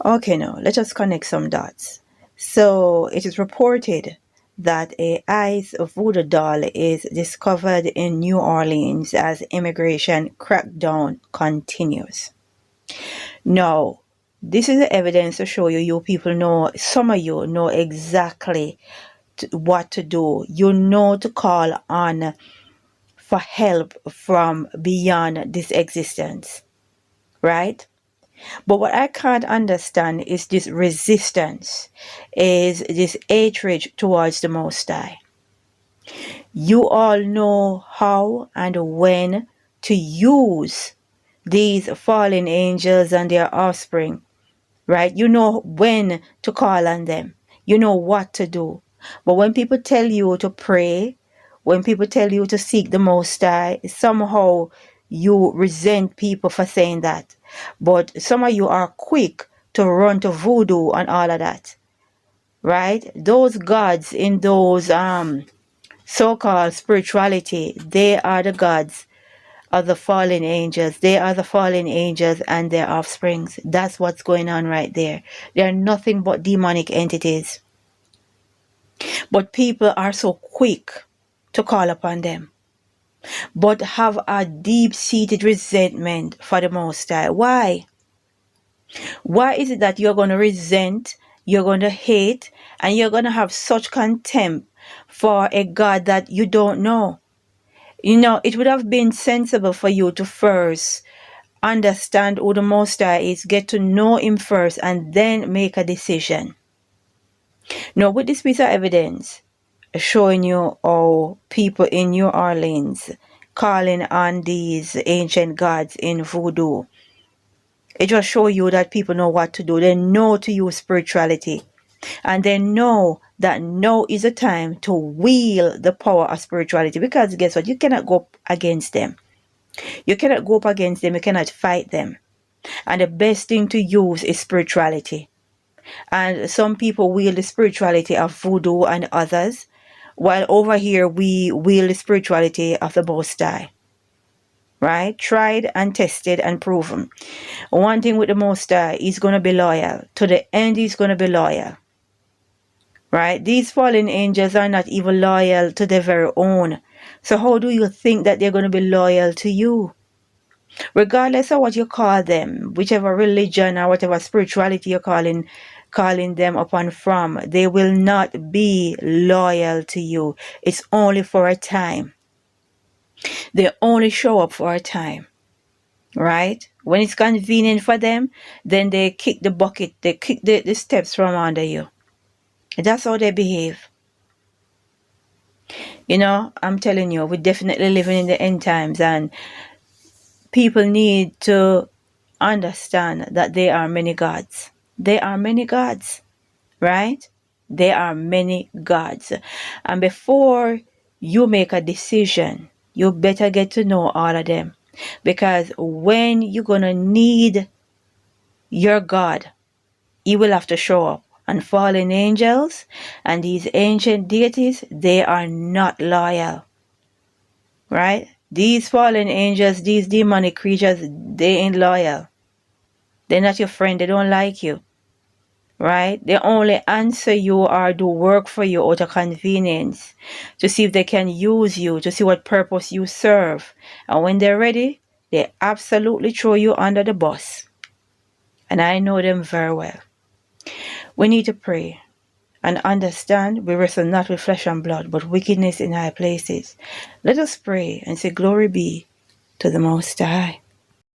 Okay, now let us connect some dots. So it is reported that a ice voodoo doll is discovered in New Orleans as immigration crackdown continues. Now, this is the evidence to show you, you people know, some of you know exactly what to do. You know to call on for help from beyond this existence, right? But what I can't understand is this resistance, is this hatred towards the Most High. You all know how and when to use these fallen angels and their offspring, right? You know when to call on them. You know what to do. But when people tell you to pray, when people tell you to seek the Most High, somehow you resent people for saying that. But some of you are quick to run to voodoo and all of that, right? Those gods in those so-called spirituality, they are the gods of the fallen angels. They are the fallen angels and their offsprings. That's what's going on right there. They are nothing but demonic entities. But people are so quick to call upon them, but have a deep-seated resentment for the Most High. Why? Why is it that you're going to resent, you're going to hate, and you're going to have such contempt for a God that you don't know? You know, it would have been sensible for you to first understand who the Most High is, get to know Him first, and then make a decision. Now, with this piece of evidence showing you how people in New Orleans calling on these ancient gods in voodoo, it just shows you that people know what to do. They know to use spirituality, and they know that now is the time to wield the power of spirituality, because guess what? You cannot go up against them. You cannot go up against them. You cannot fight them. And the best thing to use is spirituality. And some people wield the spirituality of voodoo and others, while over here we wield the spirituality of the Most High. Right? Tried and tested and proven. One thing with the Most High, He's going to be loyal. To the end, He's going to be loyal. Right? These fallen angels are not even loyal to their very own. So how do you think that they're going to be loyal to you? Regardless of what you call them, whichever religion or whatever spirituality you're calling them upon from, they will not be loyal to you. It's only for a time. They only show up for a time, right? When it's convenient for them, then they kick the bucket, they kick the steps from under you. That's how they behave. You know, I'm telling you, we're definitely living in the end times, and people need to understand that there are many gods. There are many gods, right? There are many gods. And before you make a decision, you better get to know all of them. Because when you're going to need your God, He will have to show up. And fallen angels and these ancient deities, they are not loyal, right? These fallen angels, these demonic creatures, they ain't loyal. They're not your friend. They don't like you, right? They only answer you or do work for you out of convenience, to see if they can use you, to see what purpose you serve. And when they're ready, they absolutely throw you under the bus. And I know them very well. We need to pray and understand we wrestle not with flesh and blood, but wickedness in high places. Let us pray and say, glory be to the Most High.